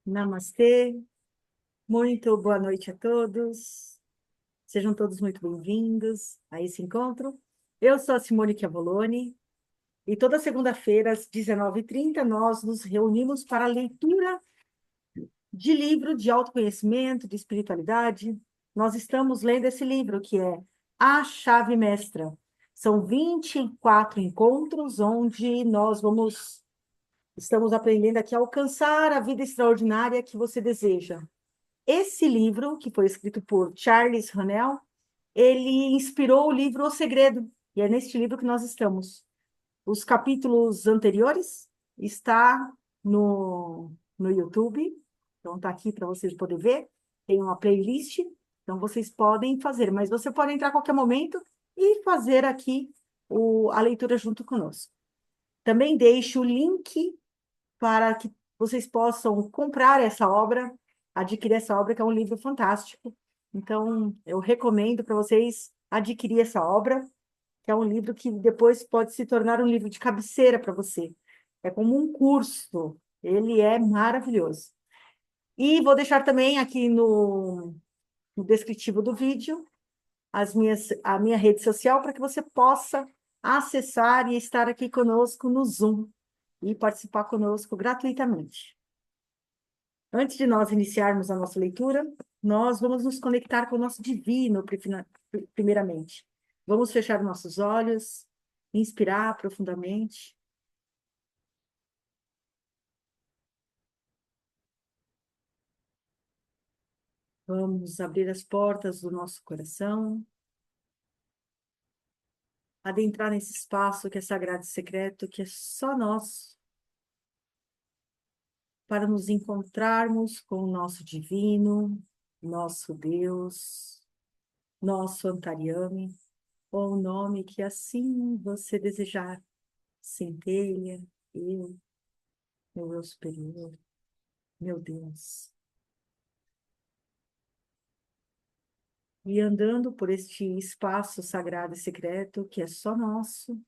Namastê, muito boa noite a todos. Sejam todos muito bem-vindos a esse encontro. Eu sou a Simone Chiavoloni e toda segunda-feira, às 19h30, nós nos reunimos para a leitura de livro de autoconhecimento, de espiritualidade. Nós estamos lendo esse livro que é A Chave Mestra. São 24 encontros onde estamos aprendendo aqui a alcançar a vida extraordinária que você deseja. Esse livro, que foi escrito por Charles Haanel, ele inspirou o livro O Segredo, e é neste livro que nós estamos. Os capítulos anteriores está no YouTube, então está aqui para vocês poderem ver. Tem uma playlist, então vocês podem fazer, mas você pode entrar a qualquer momento e fazer aqui a leitura junto conosco. Também deixo o link para que vocês possam comprar essa obra, adquirir essa obra, que é um livro fantástico. Então, eu recomendo para vocês adquirir essa obra, que é um livro que depois pode se tornar um livro de cabeceira para você. É como um curso, ele é maravilhoso. E vou deixar também aqui no descritivo do vídeo a minha rede social para que você possa acessar e estar aqui conosco no Zoom e participar conosco gratuitamente. Antes de nós iniciarmos a nossa leitura, nós vamos nos conectar com o nosso divino, primeiramente. Vamos fechar nossos olhos, inspirar profundamente. Vamos abrir as portas do nosso coração, adentrar nesse espaço que é sagrado e secreto, que é só nosso, para nos encontrarmos com o nosso divino, nosso Deus, nosso Antaryami, ou o nome que assim você desejar. Centelha, eu, meu eu superior, meu Deus. E andando por este espaço sagrado e secreto, que é só nosso,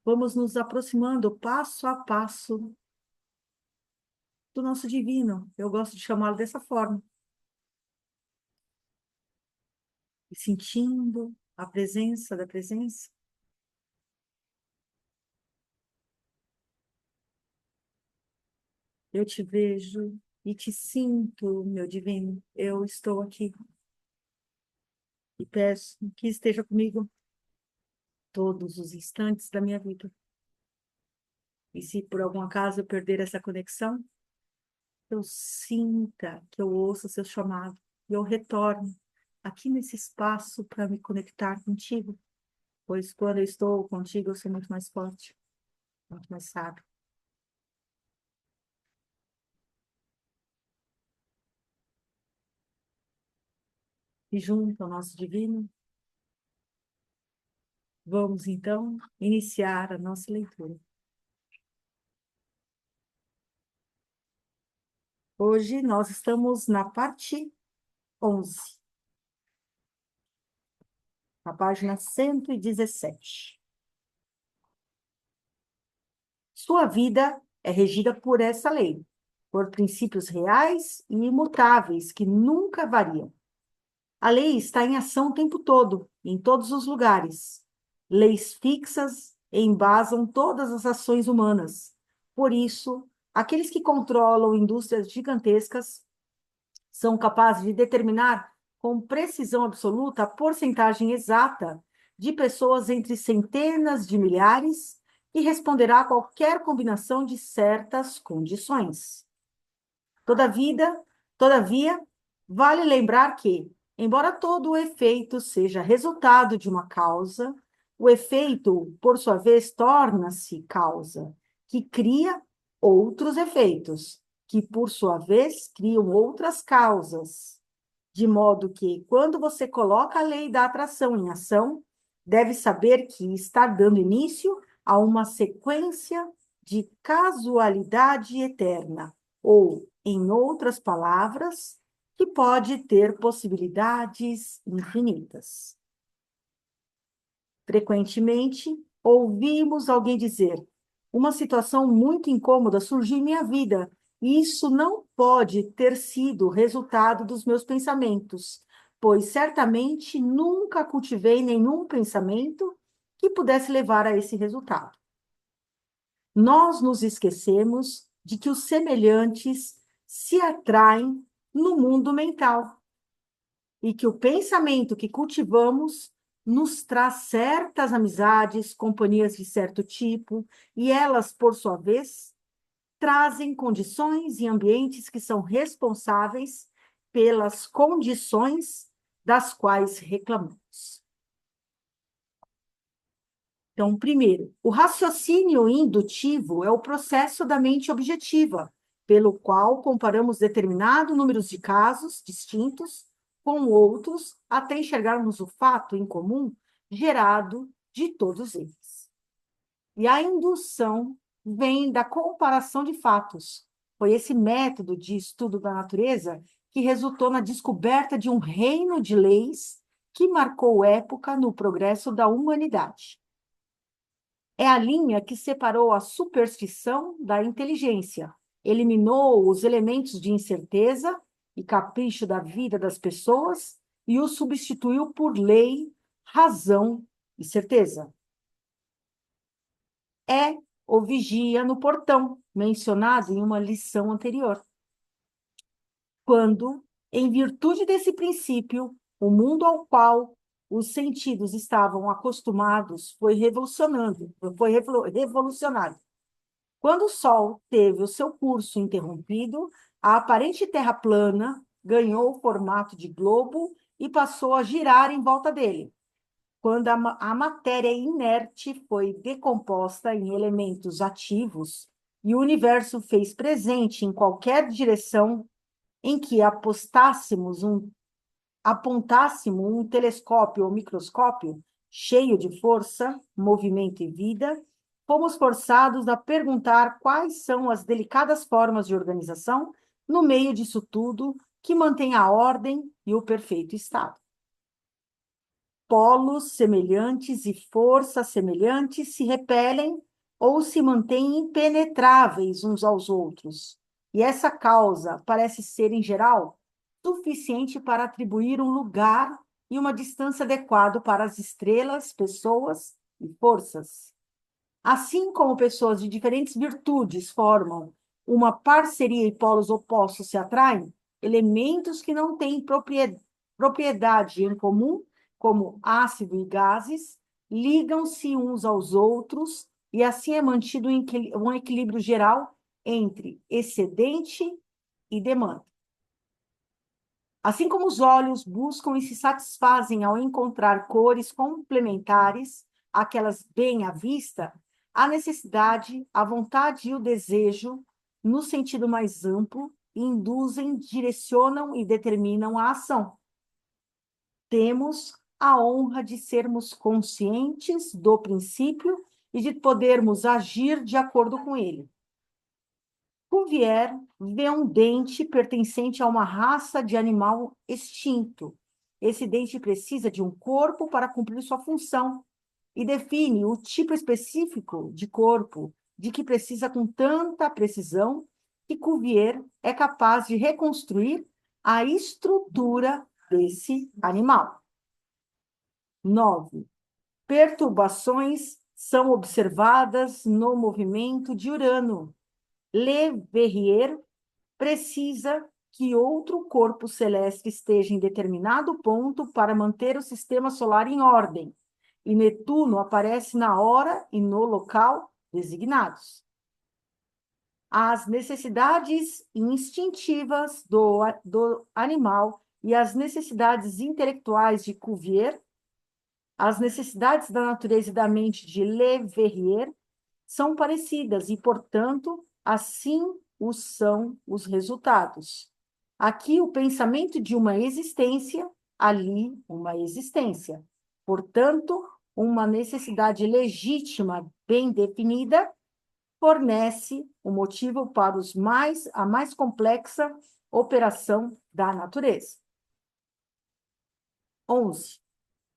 vamos nos aproximando passo a passo do nosso divino. Eu gosto de chamá-lo dessa forma. E sentindo a presença da presença. Eu te vejo e te sinto, meu divino. Eu estou aqui. E peço que esteja comigo todos os instantes da minha vida. E se por algum acaso eu perder essa conexão, eu sinta, que eu ouça o seu chamado, e eu retorno aqui nesse espaço para me conectar contigo, pois quando eu estou contigo, eu sou muito mais forte, muito mais sábio. E junto ao nosso divino, vamos então iniciar a nossa leitura. Hoje nós estamos na parte 11, na página 117. Sua vida é regida por essa lei, por princípios reais e imutáveis que nunca variam. A lei está em ação o tempo todo, em todos os lugares. Leis fixas embasam todas as ações humanas. Por isso, aqueles que controlam indústrias gigantescas são capazes de determinar com precisão absoluta a porcentagem exata de pessoas entre centenas de milhares que responderá a qualquer combinação de certas condições. Todavia, vale lembrar que, embora todo o efeito seja resultado de uma causa, o efeito, por sua vez, torna-se causa, que cria outros efeitos, que, por sua vez, criam outras causas. De modo que, quando você coloca a lei da atração em ação, deve saber que está dando início a uma sequência de casualidade eterna, ou, em outras palavras, que pode ter possibilidades infinitas. Frequentemente, ouvimos alguém dizer: uma situação muito incômoda surgiu em minha vida Isso não pode ter sido resultado dos meus pensamentos, pois certamente nunca cultivei nenhum pensamento que pudesse levar a esse resultado. Nós nos esquecemos de que os semelhantes se atraem no mundo mental e que o pensamento que cultivamos nos traz certas amizades, companhias de certo tipo, e elas, por sua vez, trazem condições e ambientes que são responsáveis pelas condições das quais reclamamos. Então, primeiro, o raciocínio indutivo é o processo da mente objetiva, pelo qual comparamos determinado número de casos distintos com outros até enxergarmos o fato em comum gerado de todos eles. E a indução vem da comparação de fatos. Foi esse método de estudo da natureza que resultou na descoberta de um reino de leis que marcou época no progresso da humanidade. É a linha que separou a superstição da inteligência, eliminou os elementos de incerteza e capricho da vida das pessoas e os substituiu por lei, razão e certeza. É o vigia no portão, mencionado em uma lição anterior. Quando, em virtude desse princípio, o mundo ao qual os sentidos estavam acostumados foi revolucionado. Quando o Sol teve o seu curso interrompido, a aparente Terra plana ganhou o formato de globo e passou a girar em volta dele. Quando a matéria inerte foi decomposta em elementos ativos e o universo fez presente em qualquer direção em que apontássemos um telescópio ou microscópio cheio de força, movimento e vida, fomos forçados a perguntar quais são as delicadas formas de organização no meio disso tudo que mantém a ordem e o perfeito estado. Polos semelhantes e forças semelhantes se repelem ou se mantêm impenetráveis uns aos outros. E essa causa parece ser, em geral, suficiente para atribuir um lugar e uma distância adequado para as estrelas, pessoas e forças. Assim como pessoas de diferentes virtudes formam uma parceria e polos opostos se atraem, elementos que não têm propriedade em comum, como ácido e gases, ligam-se uns aos outros e assim é mantido um equilíbrio geral entre excedente e demanda. Assim como os olhos buscam e se satisfazem ao encontrar cores complementares àquelas bem à vista, a necessidade, a vontade e o desejo, no sentido mais amplo, induzem, direcionam e determinam a ação. Temos a honra de sermos conscientes do princípio e de podermos agir de acordo com ele. Cuvier vê um dente pertencente a uma raça de animal extinto. Esse dente precisa de um corpo para cumprir sua função e define o tipo específico de corpo de que precisa com tanta precisão que Cuvier é capaz de reconstruir a estrutura desse animal. 9. Perturbações são observadas no movimento de Urano. Le Verrier precisa que outro corpo celeste esteja em determinado ponto para manter o sistema solar em ordem, e Netuno aparece na hora e no local designados. As necessidades instintivas do animal e as necessidades intelectuais de Cuvier, as necessidades da natureza e da mente de Le Verrier, são parecidas e, portanto, assim são os resultados. Aqui o pensamento de uma existência, ali uma existência. Portanto, uma necessidade legítima, bem definida, fornece o motivo para a mais complexa operação da natureza. 11.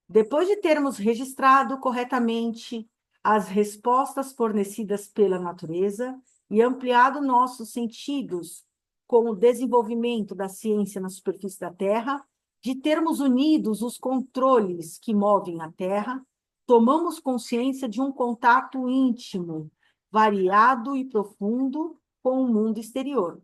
Depois de termos registrado corretamente as respostas fornecidas pela natureza, e ampliado nossos sentidos com o desenvolvimento da ciência na superfície da Terra, de termos unidos os controles que movem a Terra, tomamos consciência de um contato íntimo, variado e profundo com o mundo exterior.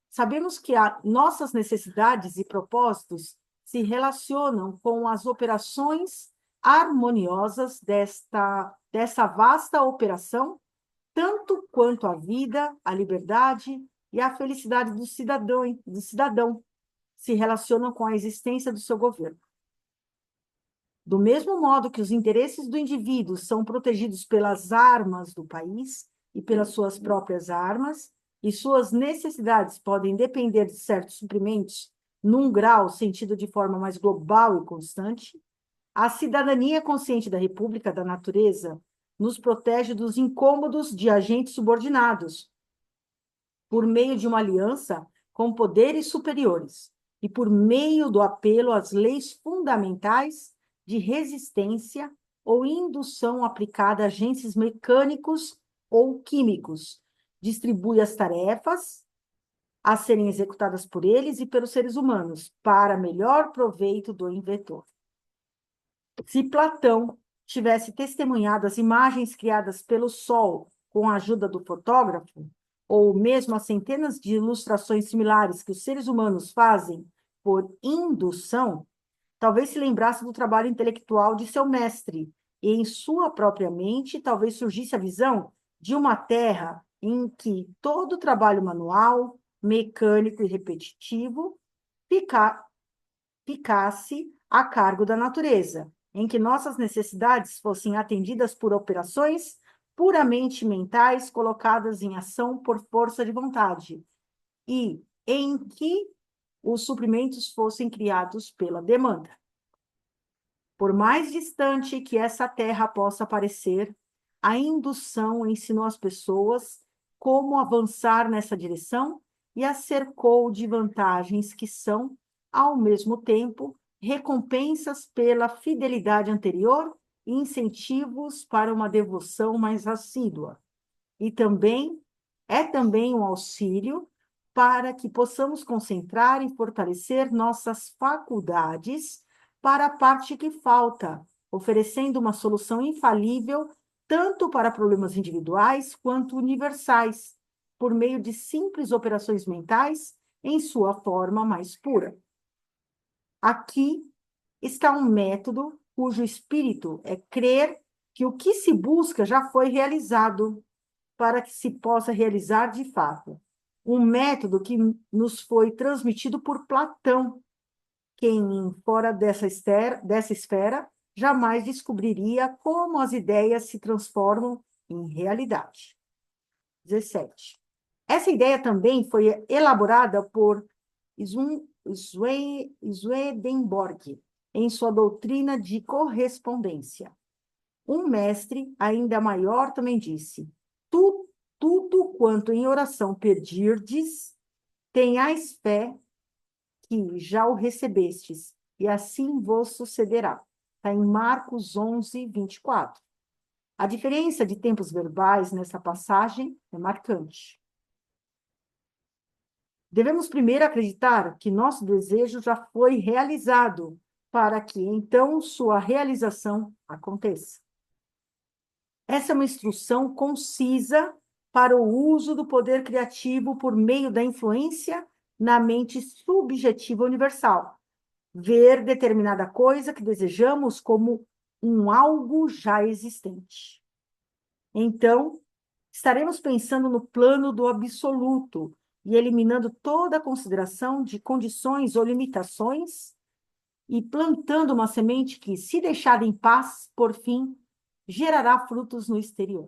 Sabemos que nossas necessidades e propósitos se relacionam com as operações harmoniosas dessa vasta operação, tanto quanto a vida, a liberdade e a felicidade do cidadão se relacionam com a existência do seu governo. Do mesmo modo que os interesses do indivíduo são protegidos pelas armas do país e pelas suas próprias armas, e suas necessidades podem depender de certos suprimentos num grau sentido de forma mais global e constante, a cidadania consciente da República da Natureza nos protege dos incômodos de agentes subordinados, por meio de uma aliança com poderes superiores e por meio do apelo às leis fundamentais de resistência ou indução aplicada a agentes mecânicos ou químicos. Distribui as tarefas a serem executadas por eles e pelos seres humanos, para melhor proveito do inventor. Se Platão tivesse testemunhado as imagens criadas pelo Sol com a ajuda do fotógrafo, ou mesmo as centenas de ilustrações similares que os seres humanos fazem por indução, talvez se lembrasse do trabalho intelectual de seu mestre, e em sua própria mente talvez surgisse a visão de uma terra em que todo o trabalho manual, mecânico e repetitivo ficasse a cargo da natureza, em que nossas necessidades fossem atendidas por operações puramente mentais colocadas em ação por força de vontade, e em que os suprimentos fossem criados pela demanda. Por mais distante que essa terra possa parecer, a indução ensinou às pessoas como avançar nessa direção e a cercou de vantagens que são, ao mesmo tempo, recompensas pela fidelidade anterior e incentivos para uma devoção mais assídua. E também um auxílio para que possamos concentrar e fortalecer nossas faculdades para a parte que falta, oferecendo uma solução infalível tanto para problemas individuais quanto universais, por meio de simples operações mentais em sua forma mais pura. Aqui está um método cujo espírito é crer que o que se busca já foi realizado, para que se possa realizar de fato. Um método que nos foi transmitido por Platão, quem, fora dessa esfera, jamais descobriria como as ideias se transformam em realidade. 17. Essa ideia também foi elaborada por Swedenborg em sua doutrina de correspondência. Um mestre ainda maior também disse: tudo quanto em oração pedirdes, tenhais fé que já o recebestes, e assim vos sucederá. Está em Marcos 11, 24. A diferença de tempos verbais nessa passagem é marcante. Devemos primeiro acreditar que nosso desejo já foi realizado, para que então sua realização aconteça. Essa é uma instrução concisa para o uso do poder criativo por meio da influência na mente subjetiva universal. Ver determinada coisa que desejamos como um algo já existente. Então, estaremos pensando no plano do absoluto e eliminando toda a consideração de condições ou limitações e plantando uma semente que, se deixada em paz, por fim, gerará frutos no exterior.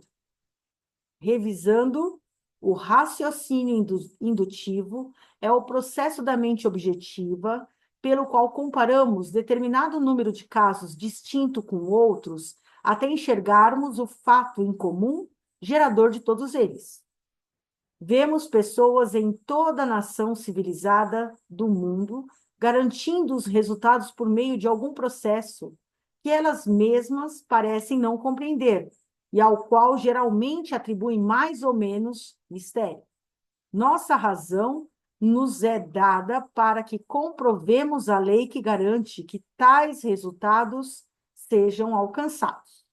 Revisando, o raciocínio indutivo é o processo da mente objetiva pelo qual comparamos determinado número de casos distinto com outros até enxergarmos o fato em comum gerador de todos eles. Vemos pessoas em toda a nação civilizada do mundo garantindo os resultados por meio de algum processo que elas mesmas parecem não compreender, e ao qual geralmente atribuem mais ou menos mistério. Nossa razão nos é dada para que comprovemos a lei que garante que tais resultados sejam alcançados.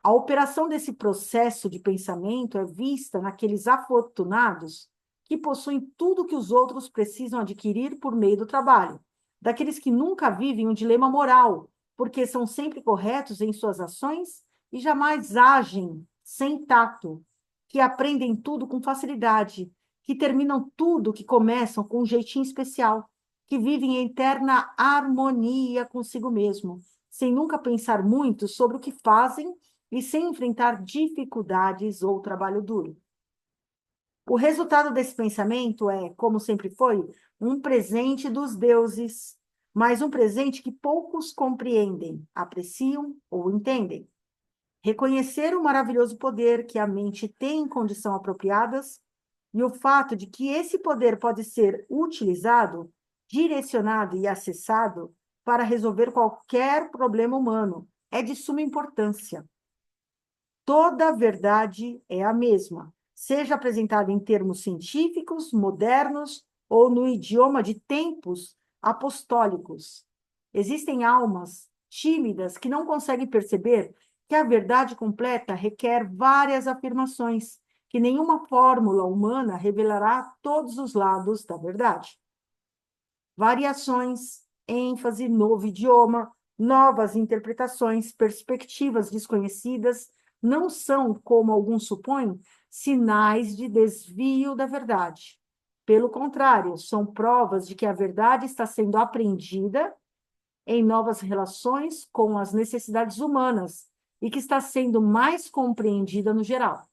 A operação desse processo de pensamento é vista naqueles afortunados que possuem tudo que os outros precisam adquirir por meio do trabalho, daqueles que nunca vivem um dilema moral, porque são sempre corretos em suas ações e jamais agem sem tato, que aprendem tudo com facilidade, que terminam tudo que começam com um jeitinho especial, que vivem em eterna harmonia consigo mesmo, sem nunca pensar muito sobre o que fazem e sem enfrentar dificuldades ou trabalho duro. O resultado desse pensamento é, como sempre foi, um presente dos deuses, mas um presente que poucos compreendem, apreciam ou entendem. Reconhecer o maravilhoso poder que a mente tem em condições apropriadas e o fato de que esse poder pode ser utilizado, direcionado e acessado para resolver qualquer problema humano é de suma importância. Toda a verdade é a mesma, seja apresentada em termos científicos, modernos ou no idioma de tempos apostólicos. Existem almas tímidas que não conseguem perceber que a verdade completa requer várias afirmações, que nenhuma fórmula humana revelará todos os lados da verdade. Variações, ênfase, novo idioma, novas interpretações, perspectivas desconhecidas, não são, como alguns supõem, sinais de desvio da verdade. Pelo contrário, são provas de que a verdade está sendo aprendida em novas relações com as necessidades humanas e que está sendo mais compreendida no geral.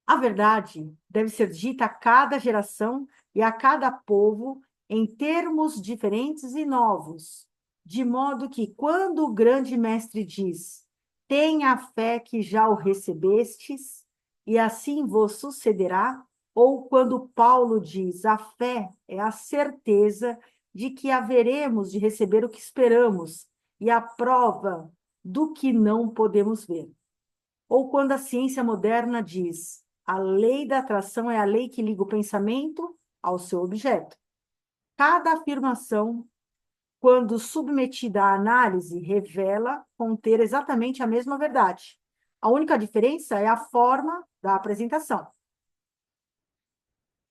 A verdade deve ser dita a cada geração e a cada povo em termos diferentes e novos, de modo que, quando o grande mestre diz: tenha a fé que já o recebestes, e assim vos sucederá, ou quando Paulo diz: a fé é a certeza de que haveremos de receber o que esperamos, e a prova do que não podemos ver. Ou quando a ciência moderna diz: a lei da atração é a lei que liga o pensamento ao seu objeto. Cada afirmação, quando submetida à análise, revela conter exatamente a mesma verdade. A única diferença é a forma da apresentação.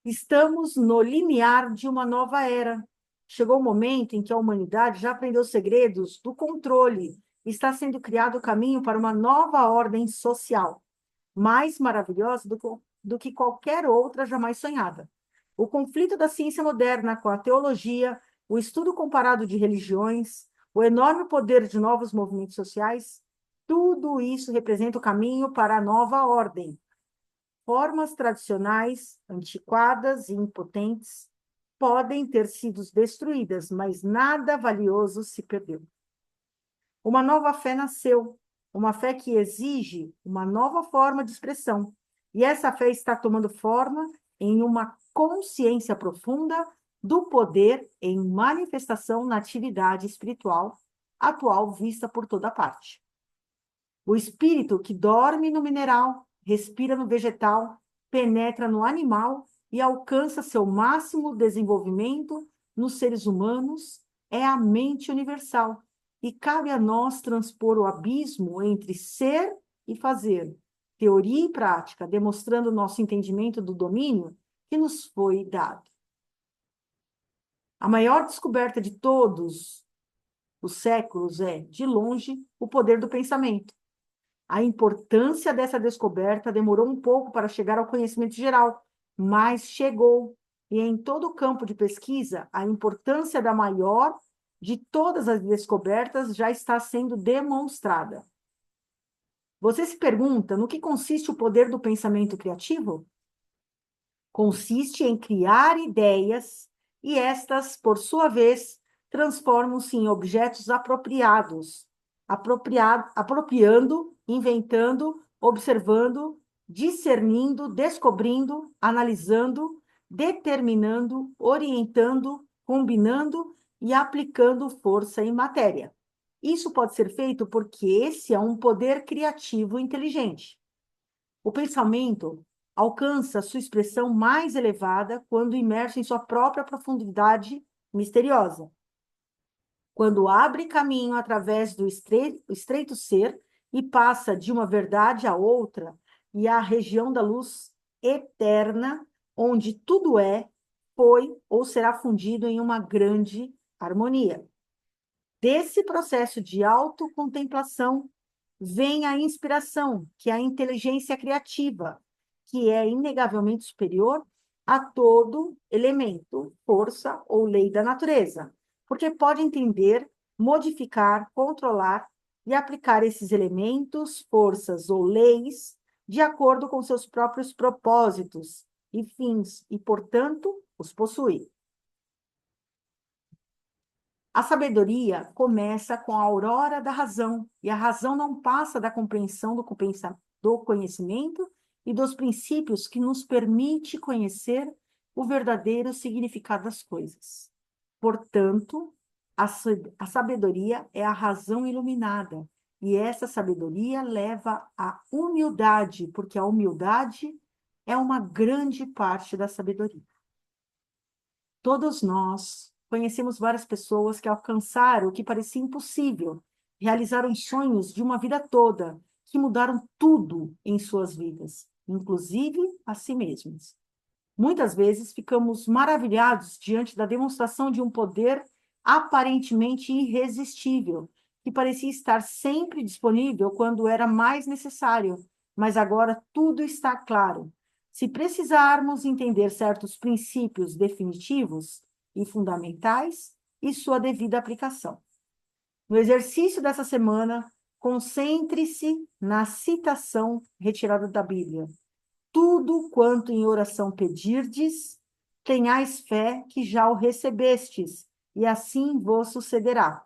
Estamos no limiar de uma nova era. Chegou o momento em que a humanidade já aprendeu os segredos do controle. Está sendo criado o caminho para uma nova ordem social, mais maravilhosa do que qualquer outra jamais sonhada. O conflito da ciência moderna com a teologia, o estudo comparado de religiões, o enorme poder de novos movimentos sociais, tudo isso representa o caminho para a nova ordem. Formas tradicionais, antiquadas e impotentes, podem ter sido destruídas, mas nada valioso se perdeu. Uma nova fé nasceu, uma fé que exige uma nova forma de expressão. E essa fé está tomando forma em uma consciência profunda do poder em manifestação na atividade espiritual atual vista por toda parte. O espírito que dorme no mineral, respira no vegetal, penetra no animal e alcança seu máximo desenvolvimento nos seres humanos é a mente universal. E cabe a nós transpor o abismo entre ser e fazer, teoria e prática, demonstrando nosso entendimento do domínio que nos foi dado. A maior descoberta de todos os séculos é, de longe, o poder do pensamento. A importância dessa descoberta demorou um pouco para chegar ao conhecimento geral, mas chegou. E em todo o campo de pesquisa, a importância da maior de todas as descobertas já está sendo demonstrada. Você se pergunta no que consiste o poder do pensamento criativo? Consiste em criar ideias e estas, por sua vez, transformam-se em objetos apropriados, apropriando, inventando, observando, discernindo, descobrindo, analisando, determinando, orientando, combinando e aplicando força em matéria. Isso pode ser feito porque esse é um poder criativo inteligente. O pensamento alcança sua expressão mais elevada quando imerso em sua própria profundidade misteriosa. Quando abre caminho através do estreito ser e passa de uma verdade a outra e à região da luz eterna, onde tudo é, foi ou será fundido em uma grande harmonia. Desse processo de autocontemplação vem a inspiração, que é a inteligência criativa, que é inegavelmente superior a todo elemento, força ou lei da natureza, porque pode entender, modificar, controlar e aplicar esses elementos, forças ou leis de acordo com seus próprios propósitos e fins, e, portanto, os possui. A sabedoria começa com a aurora da razão, e a razão não passa da compreensão do conhecimento e dos princípios que nos permite conhecer o verdadeiro significado das coisas. Portanto, a sabedoria é a razão iluminada, e essa sabedoria leva à humildade, porque a humildade é uma grande parte da sabedoria. Todos nós conhecemos várias pessoas que alcançaram o que parecia impossível, realizaram sonhos de uma vida toda, que mudaram tudo em suas vidas, inclusive a si mesmas. Muitas vezes ficamos maravilhados diante da demonstração de um poder aparentemente irresistível, que parecia estar sempre disponível quando era mais necessário, mas agora tudo está claro. Se precisarmos entender certos princípios definitivos e fundamentais e sua devida aplicação. No exercício dessa semana, concentre-se na citação retirada da Bíblia. Tudo quanto em oração pedirdes, tenhais fé que já o recebestes, e assim vos sucederá.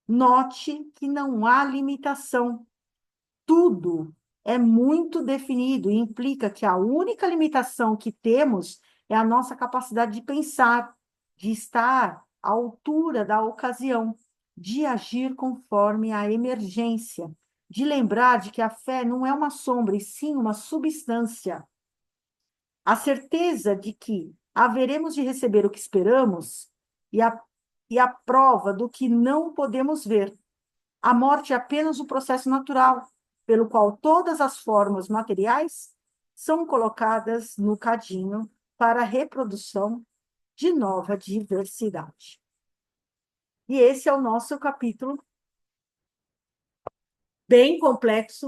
Note que não há limitação. Tudo é muito definido e implica que a única limitação que temos é a nossa capacidade de pensar, de estar à altura da ocasião, de agir conforme a emergência, de lembrar de que a fé não é uma sombra, e sim uma substância. A certeza de que haveremos de receber o que esperamos e a prova do que não podemos ver. A morte é apenas o processo natural, pelo qual todas as formas materiais são colocadas no cadinho para a reprodução de nova diversidade. E esse é o nosso capítulo, bem complexo,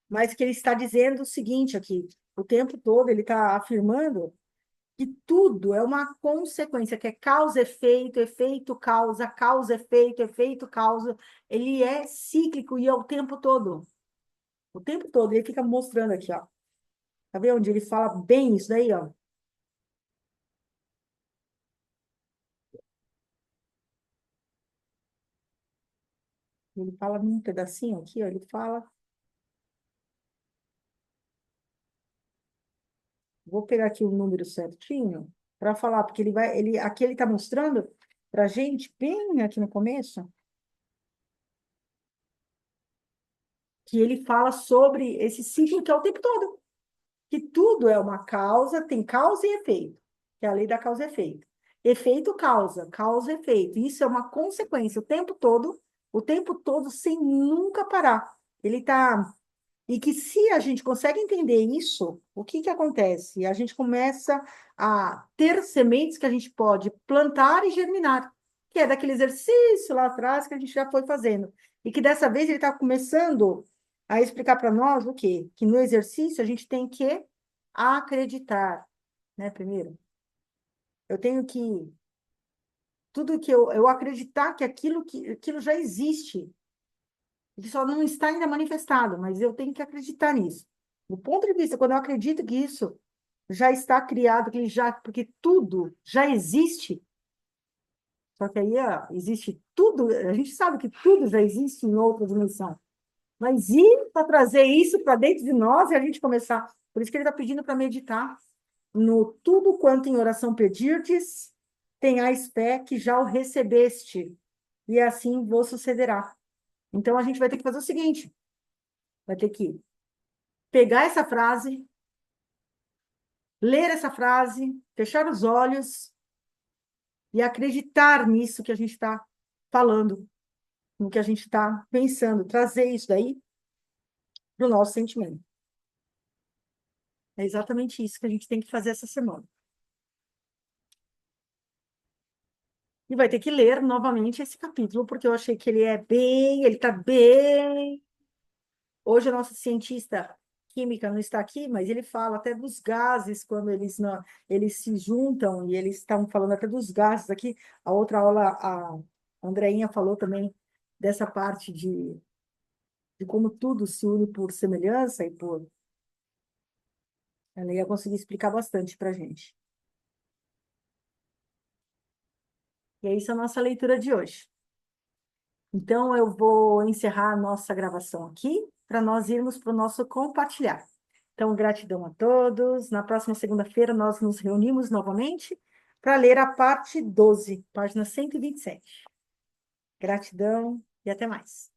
mas que ele está dizendo o seguinte aqui, o tempo todo ele está afirmando que tudo é uma consequência, que é causa, efeito, efeito, causa, efeito, causa. Ele é cíclico e é o tempo todo. O tempo todo. Ele fica mostrando aqui, ó. Tá vendo onde ele fala bem isso daí, ó? Ele fala num pedacinho aqui, ó. Ele fala. Vou pegar aqui o número certinho para falar, porque aqui ele está mostrando para a gente, bem aqui no começo, que ele fala sobre esse ciclo que é o tempo todo. Que tudo é uma causa, tem causa e efeito, que é a lei da causa e efeito. Efeito, causa, causa, efeito. Isso é uma consequência o tempo todo, sem nunca parar. Ele está. E que se a gente consegue entender isso, o que que acontece? A gente começa a ter sementes que a gente pode plantar e germinar, que é daquele exercício lá atrás que a gente já foi fazendo. E que dessa vez ele está começando a explicar para nós o quê? Que no exercício a gente tem que acreditar, né? Primeiro, eu tenho que tudo que eu acreditar que aquilo já existe. Ele só não está ainda manifestado, mas eu tenho que acreditar nisso. Do ponto de vista, quando eu acredito que isso já está criado, porque tudo já existe, só que aí existe tudo, a gente sabe que tudo já existe em outra dimensão. Mas e para trazer isso para dentro de nós e a gente começar? Por isso que ele está pedindo para meditar no tudo quanto em oração pedirdes, tenhais fé que já o recebeste. e assim vos sucederá. Então, a gente vai ter que fazer o seguinte, vai ter que pegar essa frase, ler essa frase, fechar os olhos e acreditar nisso que a gente está falando, no que a gente está pensando, trazer isso daí para o nosso sentimento. É exatamente isso que a gente tem que fazer essa semana. E vai ter que ler novamente esse capítulo, porque eu achei que ele está bem. Hoje a nossa cientista química não está aqui, mas ele fala até dos gases quando eles não, eles se juntam e eles estão falando até dos gases aqui. A outra aula, a Andreinha falou também dessa parte de como tudo se une por semelhança e por. Ela ia conseguir explicar bastante para a gente. E é isso a nossa leitura de hoje. Então, eu vou encerrar a nossa gravação aqui para nós irmos para o nosso compartilhar. Então, gratidão a todos. Na próxima segunda-feira, nós nos reunimos novamente para ler a parte 12, página 127. Gratidão e até mais.